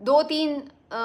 2-3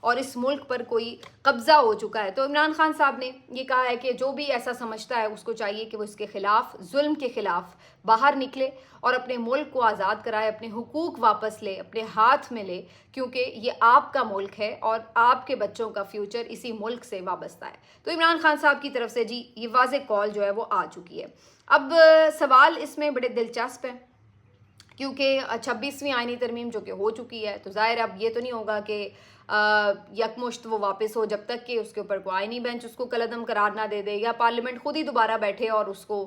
اور اس ملک پر کوئی قبضہ ہو چکا ہے. تو عمران خان صاحب نے یہ کہا ہے کہ جو بھی ایسا سمجھتا ہے اس کو چاہیے کہ وہ اس کے خلاف، ظلم کے خلاف باہر نکلے اور اپنے ملک کو آزاد کرائے، اپنے حقوق واپس لے، اپنے ہاتھ میں لے، کیونکہ یہ آپ کا ملک ہے اور آپ کے بچوں کا فیوچر اسی ملک سے وابستہ ہے. تو عمران خان صاحب کی طرف سے جی یہ واضح کال جو ہے وہ آ چکی ہے. اب سوال اس میں بڑے دلچسپ ہیں، کیونکہ 26ویں آئینی ترمیم جو کہ ہو چکی ہے، تو ظاہر اب یہ تو نہیں ہوگا کہ یکمشت وہ واپس ہو جب تک کہ اس کے اوپر کوئی آئینی بینچ اس کو کالعدم قرار نہ دے دے، یا پارلیمنٹ خود ہی دوبارہ بیٹھے اور اس کو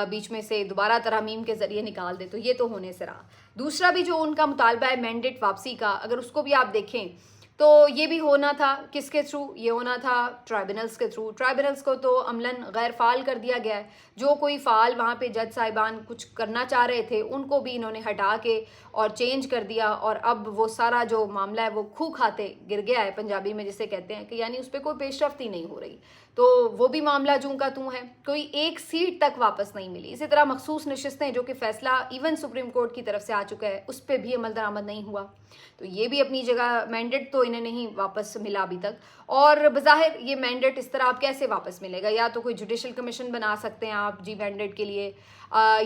بیچ میں سے دوبارہ ترامیم کے ذریعے نکال دے. تو یہ تو ہونے سے رہا. دوسرا بھی جو ان کا مطالبہ ہے مینڈیٹ واپسی کا، اگر اس کو بھی آپ دیکھیں تو یہ بھی ہونا تھا کس کے تھرو؟ یہ ہونا تھا ٹرائبونلز کے تھرو. ٹرائبونلز کو تو عملاً غیر فعال کر دیا گیا ہے. جو کوئی فعال وہاں پہ جج صاحبان کچھ کرنا چاہ رہے تھے ان کو بھی انہوں نے ہٹا کے اور چینج کر دیا، اور اب وہ سارا جو معاملہ ہے وہ کھو کھاتے گر گیا ہے، پنجابی میں جسے کہتے ہیں، کہ یعنی اس پہ کوئی پیش رفت ہی نہیں ہو رہی. تو وہ بھی معاملہ جوں کا توں ہے، کوئی ایک سیٹ تک واپس نہیں ملی. اسی طرح مخصوص نشستیں جو کہ فیصلہ ایون سپریم کورٹ کی طرف سے آ چکا ہے اس پہ بھی عمل درآمد نہیں ہوا. تو یہ بھی اپنی جگہ مینڈیٹ تو انہیں نہیں واپس ملا ابھی تک. اور بظاہر یہ مینڈیٹ اس طرح آپ کیسے واپس ملے گا؟ یا تو کوئی جوڈیشل کمیشن بنا سکتے ہیں آپ جی مینڈیٹ کے لیے،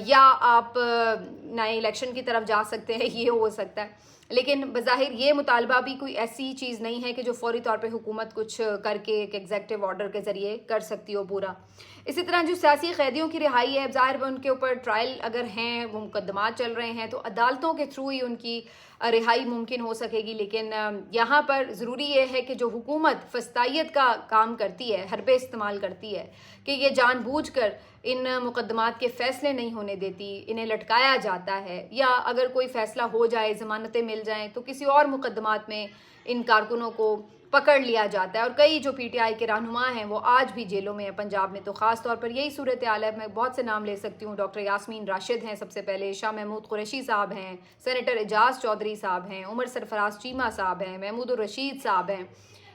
یا آپ نئے الیکشن کی طرف جا سکتے ہیں، یہ ہو سکتا ہے. لیکن بظاہر یہ مطالبہ بھی کوئی ایسی چیز نہیں ہے کہ جو فوری طور پہ حکومت کچھ کر کے ایک ایگزیکٹو آرڈر کے ذریعے کر سکتی ہو پورا. اسی طرح جو سیاسی قیدیوں کی رہائی ہے، ظاہر ان کے اوپر ٹرائل اگر ہیں، وہ مقدمات چل رہے ہیں، تو عدالتوں کے تھرو ہی ان کی رہائی ممکن ہو سکے گی. لیکن یہاں پر ضروری یہ ہے کہ جو حکومت فسطائیت کا کام کرتی ہے، حربے استعمال کرتی ہے، کہ یہ جان بوجھ کر ان مقدمات کے فیصلے نہیں ہونے دیتی، انہیں لٹکایا جاتا ہے، یا اگر کوئی فیصلہ ہو جائے، ضمانتیں مل جائیں، تو کسی اور مقدمات میں ان کارکنوں کو پکڑ لیا جاتا ہے. اور کئی جو پی ٹی آئی کے رہنما ہیں وہ آج بھی جیلوں میں ہیں. پنجاب میں تو خاص طور پر یہی صورتحال ہے. میں بہت سے نام لے سکتی ہوں. ڈاکٹر یاسمین راشد ہیں سب سے پہلے، شاہ محمود قریشی صاحب ہیں، سینیٹر اعجاز چودھری صاحب ہیں، عمر سرفراز چیمہ صاحب ہیں، محمود الرشید صاحب ہیں.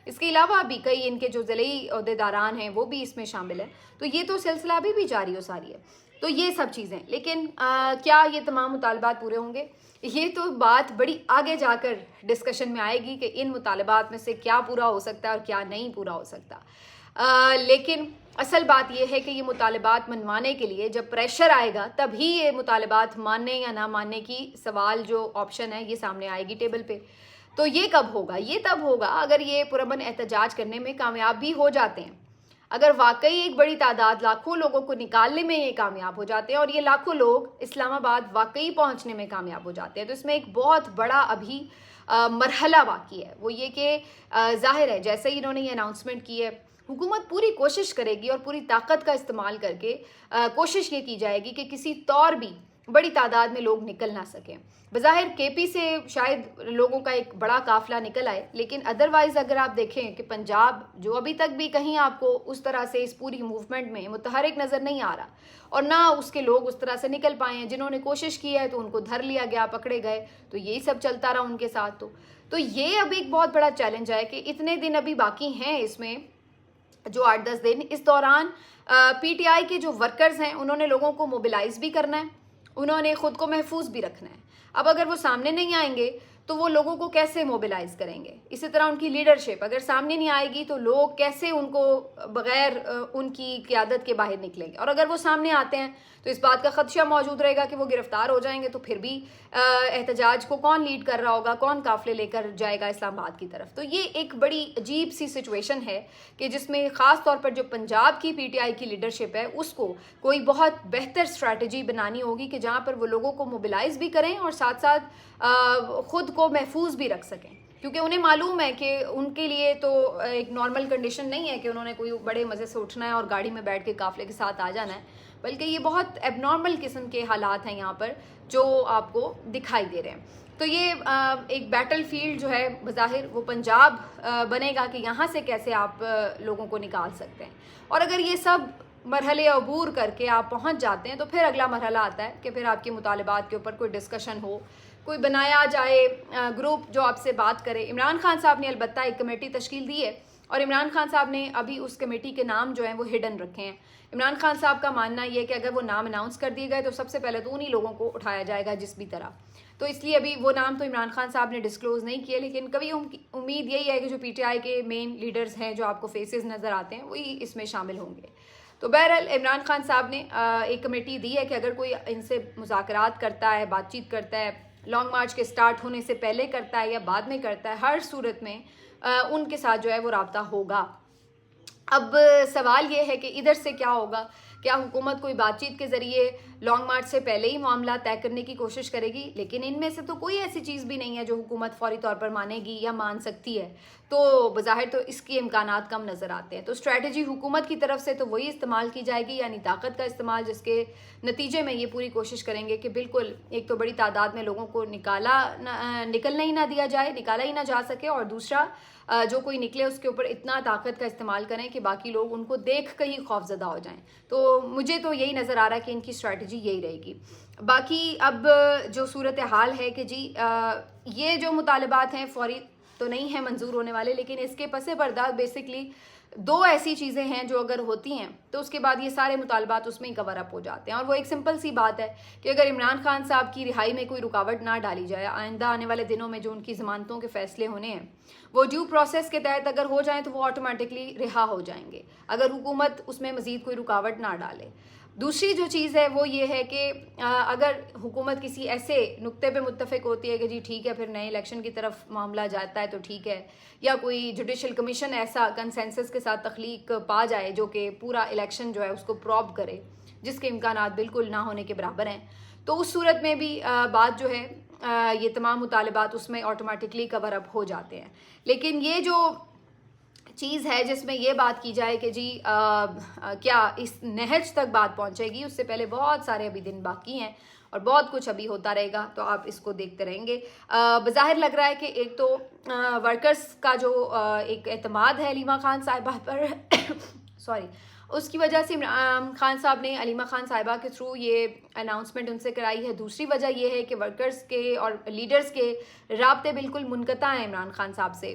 اس کے علاوہ بھی کئی ان کے جو ضلعی عہدیداران ہیں وہ بھی اس میں شامل ہیں. تو یہ تو سلسلہ ابھی بھی جاری و ساری ہے. تو یہ سب چیزیں، لیکن کیا یہ تمام مطالبات پورے ہوں گے؟ یہ تو بات بڑی آگے جا کر ڈسکشن میں آئے گی کہ ان مطالبات میں سے کیا پورا ہو سکتا ہے اور کیا نہیں پورا ہو سکتا. لیکن اصل بات یہ ہے کہ یہ مطالبات منوانے کے لیے جب پریشر آئے گا تبھی یہ مطالبات ماننے یا نہ ماننے کی سوال جو آپشن ہے یہ سامنے آئے گی ٹیبل پہ. تو یہ کب ہوگا؟ یہ تب ہوگا اگر یہ پرامن احتجاج کرنے میں کامیاب بھی ہو جاتے ہیں. اگر واقعی ایک بڑی تعداد لاکھوں لوگوں کو نکالنے میں یہ کامیاب ہو جاتے ہیں اور یہ لاکھوں لوگ اسلام آباد واقعی پہنچنے میں کامیاب ہو جاتے ہیں، تو اس میں ایک بہت بڑا ابھی مرحلہ باقی ہے. وہ یہ کہ ظاہر ہے جیسے ہی انہوں نے یہ اناؤنسمنٹ کی ہے، حکومت پوری کوشش کرے گی اور پوری طاقت کا استعمال کر کے کوشش یہ کی جائے گی کہ کسی طور بھی بڑی تعداد میں لوگ نکل نہ سکیں. بظاہر کے پی سے شاید لوگوں کا ایک بڑا قافلہ نکل آئے، لیکن ادروائز اگر آپ دیکھیں کہ پنجاب جو ابھی تک بھی کہیں آپ کو اس طرح سے اس پوری موومنٹ میں متحرک نظر نہیں آ رہا، اور نہ اس کے لوگ اس طرح سے نکل پائے ہیں. جنہوں نے کوشش کی ہے تو ان کو دھر لیا گیا، پکڑے گئے، تو یہی سب چلتا رہا ان کے ساتھ. تو یہ اب ایک بہت بڑا چیلنج ہے کہ اتنے دن ابھی باقی ہیں اس میں، جو 8-10 دن، اس دوران پی ٹی آئی کے جو ورکرز ہیں انہوں نے لوگوں کو موبلائز بھی کرنا ہے، انہوں نے خود کو محفوظ بھی رکھنا ہے. اب اگر وہ سامنے نہیں آئیں گے تو وہ لوگوں کو کیسے موبلائز کریں گے؟ اسی طرح ان کی لیڈرشپ اگر سامنے نہیں آئے گی تو لوگ کیسے ان کو بغیر ان کی قیادت کے باہر نکلیں گے؟ اور اگر وہ سامنے آتے ہیں تو اس بات کا خدشہ موجود رہے گا کہ وہ گرفتار ہو جائیں گے. تو پھر بھی احتجاج کو کون لیڈ کر رہا ہوگا، کون قافلے لے کر جائے گا اسلام آباد کی طرف؟ تو یہ ایک بڑی عجیب سی سچویشن ہے کہ جس میں خاص طور پر جو پنجاب کی پی ٹی آئی کی لیڈرشپ ہے اس کو کوئی بہت بہتر اسٹریٹجی بنانی ہوگی کہ جہاں پر وہ لوگوں کو موبلائز بھی کریں اور ساتھ ساتھ خود کو محفوظ بھی رکھ سکیں. کیونکہ انہیں معلوم ہے کہ ان کے لیے تو ایک نارمل کنڈیشن نہیں ہے کہ انہوں نے کوئی بڑے مزے سے اٹھنا ہے اور گاڑی میں بیٹھ کے قافلے کے ساتھ آ جانا ہے، بلکہ یہ بہت ایب نارمل قسم کے حالات ہیں یہاں پر جو آپ کو دکھائی دے رہے ہیں. تو یہ ایک بیٹل فیلڈ جو ہے بظاہر وہ پنجاب بنے گا کہ یہاں سے کیسے آپ لوگوں کو نکال سکتے ہیں. اور اگر یہ سب مرحلے عبور کر کے آپ پہنچ جاتے ہیں تو پھر اگلا مرحلہ آتا ہے کہ پھر آپ کے مطالبات کے اوپر کوئی ڈسکشن ہو، کوئی بنایا جائے گروپ جو آپ سے بات کرے. عمران خان صاحب نے البتہ ایک کمیٹی تشکیل دی ہے اور عمران خان صاحب نے ابھی اس کمیٹی کے نام جو ہیں وہ ہڈن رکھے ہیں. عمران خان صاحب کا ماننا یہ ہے کہ اگر وہ نام اناؤنس کر دیے گئے تو سب سے پہلے تو انہی لوگوں کو اٹھایا جائے گا جس بھی طرح. تو اس لیے ابھی وہ نام تو عمران خان صاحب نے ڈسکلوز نہیں کیے، لیکن کبھی امید یہی ہے کہ جو پی ٹی آئی کے مین لیڈرز ہیں جو آپ کو فیسز نظر آتے ہیں وہی اس میں شامل ہوں گے۔ تو بہرحال عمران خان صاحب نے ایک کمیٹی دی ہے کہ اگر کوئی ان سے مذاکرات کرتا ہے، بات چیت کرتا ہے، لانگ مارچ کے سٹارٹ ہونے سے پہلے کرتا ہے یا بعد میں کرتا ہے، ہر صورت میں ان کے ساتھ جو ہے وہ رابطہ ہوگا۔ اب سوال یہ ہے کہ ادھر سے کیا ہوگا؟ کیا حکومت کوئی بات چیت کے ذریعے لانگ مارچ سے پہلے ہی معاملہ طے کرنے کی کوشش کرے گی؟ لیکن ان میں سے تو کوئی ایسی چیز بھی نہیں ہے جو حکومت فوری طور پر مانے گی یا مان سکتی ہے، تو بظاہر تو اس کے امکانات کم نظر آتے ہیں۔ تو اسٹریٹجی حکومت کی طرف سے تو وہی استعمال کی جائے گی، یعنی طاقت کا استعمال، جس کے نتیجے میں یہ پوری کوشش کریں گے کہ بالکل ایک تو بڑی تعداد میں لوگوں کو نکلنے ہی نہ دیا جائے، نکالا ہی نہ جا سکے، اور دوسرا جو کوئی نکلے اس کے اوپر اتنا طاقت کا استعمال کریں کہ باقی لوگ ان کو دیکھ کر ہی خوفزدہ ہو جائیں۔ تو مجھے تو یہی نظر آ رہا ہے کہ ان کی اسٹریٹجی یہی رہے گی۔ باقی اب جو صورتحال ہے کہ جی یہ جو مطالبات ہیں فوری تو نہیں ہیں منظور ہونے والے، لیکن اس کے پس پردہ بیسکلی دو ایسی چیزیں ہیں جو اگر ہوتی ہیں تو اس کے بعد یہ سارے مطالبات اس میں ہی کور اپ ہو جاتے ہیں، اور وہ ایک سمپل سی بات ہے کہ اگر عمران خان صاحب کی رہائی میں کوئی رکاوٹ نہ ڈالی جائے، آئندہ آنے والے دنوں میں جو ان کی ضمانتوں کے فیصلے ہونے ہیں وہ ڈیو پروسیس کے تحت اگر ہو جائیں تو وہ آٹومیٹکلی رہا ہو جائیں گے، اگر حکومت اس میں مزید کوئی رکاوٹ نہ ڈالے۔ دوسری جو چیز ہے وہ یہ ہے کہ اگر حکومت کسی ایسے نقطے پہ متفق ہوتی ہے کہ جی ٹھیک ہے پھر نئے الیکشن کی طرف معاملہ جاتا ہے تو ٹھیک ہے، یا کوئی جوڈیشل کمیشن ایسا کنسنسس کے ساتھ تخلیق پا جائے جو کہ پورا الیکشن جو ہے اس کو پروب کرے، جس کے امکانات بالکل نہ ہونے کے برابر ہیں، تو اس صورت میں بھی بات جو ہے یہ تمام مطالبات اس میں آٹومیٹکلی کور اپ ہو جاتے ہیں۔ لیکن یہ جو چیز ہے جس میں یہ بات کی جائے کہ جی کیا اس نہج تک بات پہنچے گی، اس سے پہلے بہت سارے ابھی دن باقی ہیں اور بہت کچھ ابھی ہوتا رہے گا، تو آپ اس کو دیکھتے رہیں گے۔ بظاہر لگ رہا ہے کہ ایک تو ورکرز کا جو ایک اعتماد ہے علیمہ خان صاحبہ پر اس کی وجہ سے عمران خان صاحب نے علیمہ خان صاحبہ کے تھرو یہ اناؤنسمنٹ ان سے کرائی ہے۔ دوسری وجہ یہ ہے کہ ورکرز کے اور لیڈرز کے رابطے بالکل منقطع ہیں عمران خان صاحب سے۔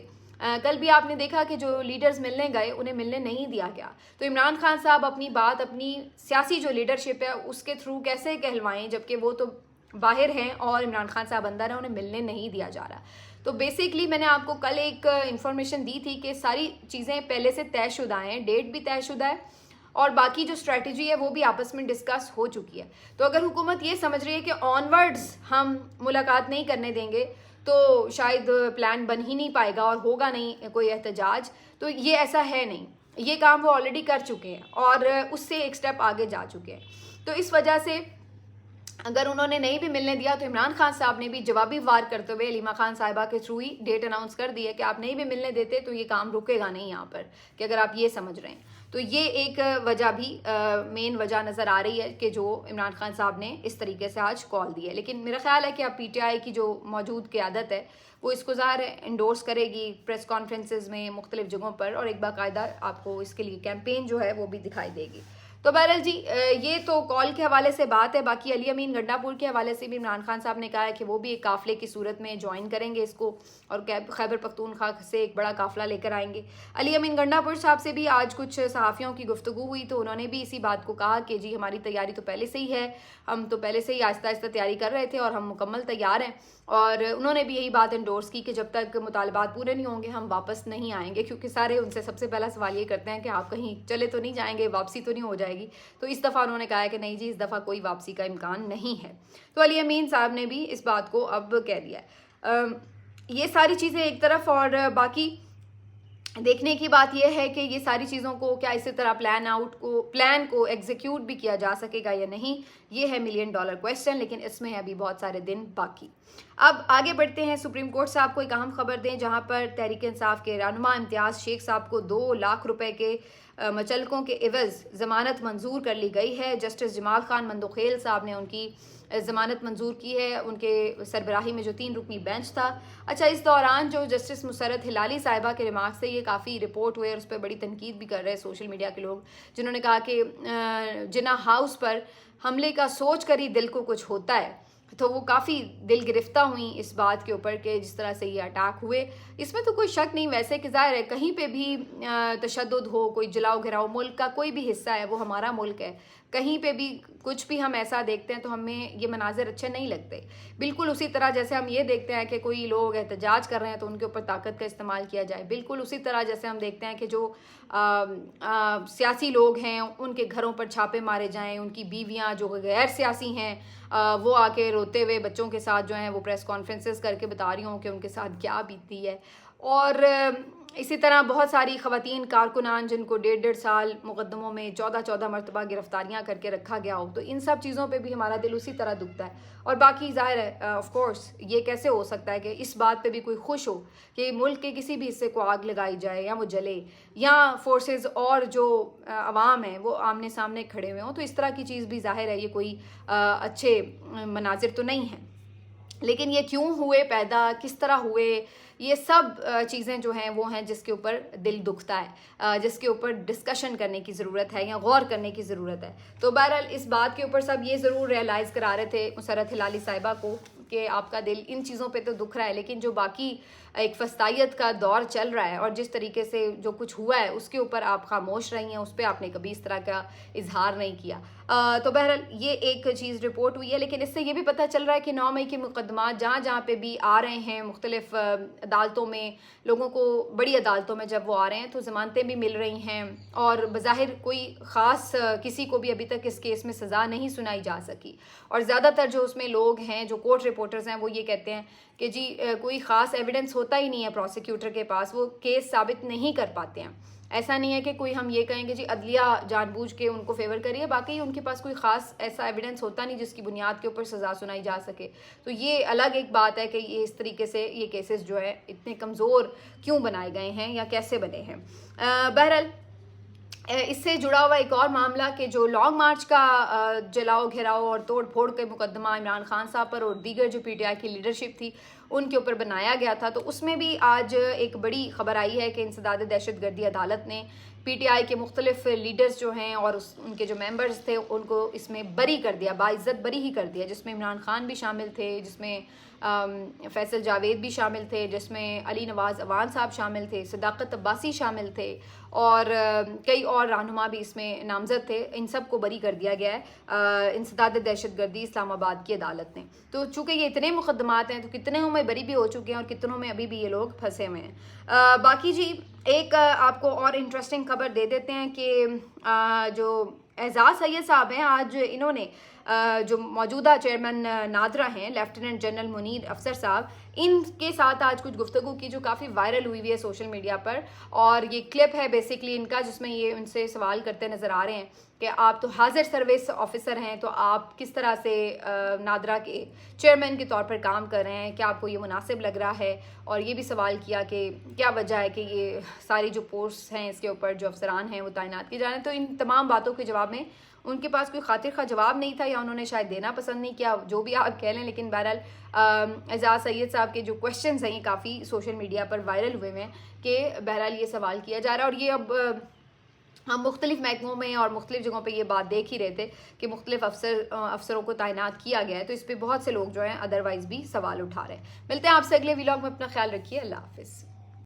کل بھی آپ نے دیکھا کہ جو لیڈرز ملنے گئے انہیں ملنے نہیں دیا گیا، تو عمران خان صاحب اپنی بات اپنی سیاسی جو لیڈرشپ ہے اس کے تھرو کیسے کہلوائیں، جبکہ وہ تو باہر ہیں اور عمران خان صاحب اندر ہیں، انہیں ملنے نہیں دیا جا رہا۔ تو بیسکلی میں نے آپ کو کل ایک انفارمیشن دی تھی کہ ساری چیزیں پہلے سے طے شدہ ہیں، ڈیٹ بھی طے شدہ ہے، اور باقی جو اسٹریٹجی ہے وہ بھی آپس میں ڈسکس ہو چکی ہے۔ تو اگر حکومت یہ سمجھ رہی ہے کہ آن ورڈز ہم ملاقات نہیں کرنے دیں گے تو شاید پلان بن ہی نہیں پائے گا اور ہوگا نہیں کوئی احتجاج، تو یہ ایسا ہے نہیں، یہ کام وہ آلریڈی کر چکے ہیں اور اس سے ایک سٹیپ آگے جا چکے ہیں۔ تو اس وجہ سے اگر انہوں نے نہیں بھی ملنے دیا تو عمران خان صاحب نے بھی جوابی وار کرتے ہوئے علیمہ خان صاحبہ کے تھرو ہی ڈیٹ اناؤنس کر دی ہے کہ آپ نہیں بھی ملنے دیتے تو یہ کام رکے گا نہیں یہاں پر، کہ اگر آپ یہ سمجھ رہے ہیں۔ تو یہ ایک وجہ بھی مین وجہ نظر آ رہی ہے کہ جو عمران خان صاحب نے اس طریقے سے آج کال دی ہے۔ لیکن میرا خیال ہے کہ اب پی ٹی آئی کی جو موجود قیادت ہے وہ اس کو ظاہر انڈورس کرے گی پریس کانفرنسز میں مختلف جگہوں پر، اور ایک باقاعدہ آپ کو اس کے لیے کیمپین جو ہے وہ بھی دکھائی دے گی۔ تو بہرحال جی یہ تو کال کے حوالے سے بات ہے۔ باقی علی امین گنڈا پور کے حوالے سے بھی عمران خان صاحب نے کہا ہے کہ وہ بھی ایک قافلے کی صورت میں جوائن کریں گے اس کو، اور خیبر پختونخوا سے ایک بڑا قافلہ لے کر آئیں گے۔ علی امین گنڈا پور صاحب سے بھی آج کچھ صحافیوں کی گفتگو ہوئی تو انہوں نے بھی اسی بات کو کہا کہ جی ہماری تیاری تو پہلے سے ہی ہے، ہم تو پہلے سے ہی آہستہ آہستہ تیاری کر رہے تھے اور ہم مکمل تیار ہیں، اور انہوں نے بھی یہی بات انڈورس کی کہ جب تک مطالبات پورے نہیں ہوں گے ہم واپس نہیں آئیں گے، کیونکہ سارے ان سے سب سے پہلا سوال یہ کرتے ہیں کہ آپ کہیں چلے تو نہیں جائیں گے، واپسی تو نہیں ہو جائے گی۔ تو اس دفعہ انہوں نے کہا ہے کہ نہیں جی اس دفعہ کوئی واپسی کا امکان نہیں ہے۔ تو علی امین صاحب نے بھی اس بات کو اب کہہ دیا ہے۔ یہ ساری چیزیں ایک طرف، اور باقی دیکھنے کی بات یہ ہے کہ یہ ساری چیزوں کو کیا اسی طرح پلان کو ایگزیکیوٹ بھی کیا جا سکے گا یا نہیں، یہ ہے $1 ملین کویسچن، لیکن اس میں ابھی بہت سارے دن باقی۔ اب آگے بڑھتے ہیں، سپریم کورٹ صاحب کو ایک اہم خبر دیں جہاں پر تحریک انصاف کے رہنما امتیاز شیخ صاحب کو 2 لاکھ روپے کے مچلکوں کے عوض ضمانت منظور کر لی گئی ہے۔ جسٹس جمال خان مندوخیل صاحب نے ان کی ضمانت منظور کی ہے، ان کے سربراہی میں جو 3 رکنی بینچ تھا۔ اچھا، اس دوران جو جسٹس مسرت ہلالی صاحبہ کے ریمارکس سے یہ کافی رپورٹ ہوئے اور اس پہ بڑی تنقید بھی کر رہے سوشل میڈیا کے لوگ، جنہوں نے کہا کہ جناح ہاؤس پر حملے کا سوچ کر ہی دل کو کچھ ہوتا ہے، تو وہ کافی دل گرفتہ ہوئیں اس بات کے اوپر کہ جس طرح سے یہ اٹیک ہوئے۔ اس میں تو کوئی شک نہیں ویسے کہ ظاہر ہے کہیں پہ بھی تشدد ہو، کوئی جلاؤ گھراؤ، ملک کا کوئی بھی حصہ ہے وہ ہمارا ملک ہے، کہیں پہ بھی کچھ بھی ہم ایسا دیکھتے ہیں تو ہمیں یہ مناظر اچھے نہیں لگتے. بالکل اسی طرح جیسے ہم یہ دیکھتے ہیں کہ کوئی لوگ احتجاج کر رہے ہیں تو ان کے اوپر طاقت کا استعمال کیا جائے. بالکل اسی طرح جیسے ہم دیکھتے ہیں کہ جو سیاسی لوگ ہیں ان کے گھروں پر چھاپے مارے جائیں, ان کی بیویاں جو غیر سیاسی ہیں وہ آ کے روتے ہوئے بچوں کے ساتھ جو ہیں وہ پریس کانفرنسز کر کے بتا رہی ہوں کہ ان کے ساتھ کیا بیتتی ہے. اور اسی طرح بہت ساری خواتین کارکنان جن کو 1.5 سال مقدموں میں 14 مرتبہ گرفتاریاں کر کے رکھا گیا ہو, تو ان سب چیزوں پہ بھی ہمارا دل اسی طرح دکھتا ہے. اور باقی ظاہر ہے آف کورس یہ کیسے ہو سکتا ہے کہ اس بات پہ بھی کوئی خوش ہو کہ ملک کے کسی بھی حصے کو آگ لگائی جائے یا وہ جلے یا فورسز اور جو عوام ہیں وہ آمنے سامنے کھڑے ہوئے ہوں, تو اس طرح کی چیز بھی ظاہر ہے یہ کوئی اچھے مناظر تو نہیں ہیں. لیکن یہ کیوں ہوئے پیدا, کس طرح ہوئے, یہ سب چیزیں جو ہیں وہ ہیں جس کے اوپر دل دکھتا ہے, جس کے اوپر ڈسکشن کرنے کی ضرورت ہے یا غور کرنے کی ضرورت ہے. تو بہرحال اس بات کے اوپر سب یہ ضرور ریئلائز کرا رہے تھے مسرت ہلالی صاحبہ کو کہ آپ کا دل ان چیزوں پہ تو دکھ رہا ہے, لیکن جو باقی ایک فسطائیت کا دور چل رہا ہے اور جس طریقے سے جو کچھ ہوا ہے اس کے اوپر آپ خاموش رہی ہیں, اس پہ آپ نے کبھی اس طرح کا اظہار نہیں کیا. تو بہرحال یہ ایک چیز رپورٹ ہوئی ہے. لیکن اس سے یہ بھی پتہ چل رہا ہے کہ 9 مئی کے مقدمات جہاں پہ بھی آ رہے ہیں مختلف عدالتوں میں, لوگوں کو بڑی عدالتوں میں جب وہ آ رہے ہیں تو ضمانتیں بھی مل رہی ہیں اور بظاہر کوئی خاص کسی کو بھی ابھی تک اس کیس میں سزا نہیں سنائی جا سکی. اور زیادہ تر جو اس میں لوگ ہیں جو کورٹ رپورٹرز ہیں وہ یہ کہتے ہیں کہ جی کوئی خاص ایویڈنس ہوتا ہی نہیں ہے پروسیکیوٹر کے پاس, وہ کیس ثابت نہیں کر پاتے ہیں. ایسا نہیں ہے کہ کوئی ہم یہ کہیں کہ جی عدلیہ جان بوجھ کے ان کو فیور کریے, باقی ان کے پاس کوئی خاص ایسا ایویڈنس ہوتا نہیں جس کی بنیاد کے اوپر سزا سنائی جا سکے. تو یہ الگ ایک بات ہے کہ یہ اس طریقے سے یہ کیسز جو ہے اتنے کمزور کیوں بنائے گئے ہیں یا کیسے بنے ہیں. بہرحال اس سے جڑا ہوا ایک اور معاملہ کہ جو لانگ مارچ کا جلاؤ گھیراؤ اور توڑ پھوڑ کے مقدمہ عمران خان صاحب پر اور دیگر جو پی ٹی آئی کی لیڈرشپ تھی ان کے اوپر بنایا گیا تھا, تو اس میں بھی آج ایک بڑی خبر آئی ہے کہ انسداد دہشت گردی عدالت نے پی ٹی آئی کے مختلف لیڈرز جو ہیں اور ان کے جو ممبرز تھے ان کو اس میں بری کر دیا, باعزت بری ہی کر دیا, جس میں عمران خان بھی شامل تھے, جس میں فیصل جاوید بھی شامل تھے, جس میں علی نواز اعوان صاحب شامل تھے, صداقت عباسی شامل تھے اور کئی اور رہنما بھی اس میں نامزد تھے. ان سب کو بری کر دیا گیا ہے انسداد دہشت گردی اسلام آباد کی عدالت نے. تو چونکہ یہ اتنے مقدمات ہیں تو کتنوں میں بری بھی ہو چکے ہیں اور کتنوں میں ابھی بھی یہ لوگ پھنسے ہوئے ہیں. باقی جی ایک آپ کو اور انٹرسٹنگ خبر دے دیتے ہیں کہ جو اعزاز سید صاحب ہیں آج انہوں نے جو موجودہ چیئرمین نادرا ہیں لیفٹیننٹ جنرل منیر افسر صاحب, ان کے ساتھ آج کچھ گفتگو کی جو کافی وائرل ہوئی ہے سوشل میڈیا پر. اور یہ کلپ ہے بیسکلی ان کا جس میں یہ ان سے سوال کرتے نظر آ رہے ہیں کہ آپ تو حاضر سروس آفیسر ہیں, تو آپ کس طرح سے نادرا کے چیئرمین کے طور پر کام کر رہے ہیں, کیا آپ کو یہ مناسب لگ رہا ہے. اور یہ بھی سوال کیا کہ کیا وجہ ہے کہ یہ ساری جو پوسٹ ہیں اس کے اوپر جو افسران ہیں وہ تعینات کیے جا رہے ہیں. تو ان تمام باتوں کے جواب میں ان کے پاس کوئی خاطر خواہ جواب نہیں تھا یا انہوں نے شاید دینا پسند نہیں کیا, جو بھی آپ کہہ لیں. لیکن بہرحال اعزاز سید صاحب کے جو کویشچنز ہیں یہ کافی سوشل میڈیا پر وائرل ہوئے ہیں کہ بہرحال یہ سوال کیا جا رہا ہے. اور یہ اب ہم مختلف محکموں میں اور مختلف جگہوں پہ یہ بات دیکھ ہی رہے تھے کہ مختلف افسروں کو تعینات کیا گیا ہے, تو اس پہ بہت سے لوگ جو ہیں ادروائز بھی سوال اٹھا رہے ہیں. ملتے ہیں آپ سے اگلے ویلاگ میں, اپنا خیال رکھیے, اللہ حافظ.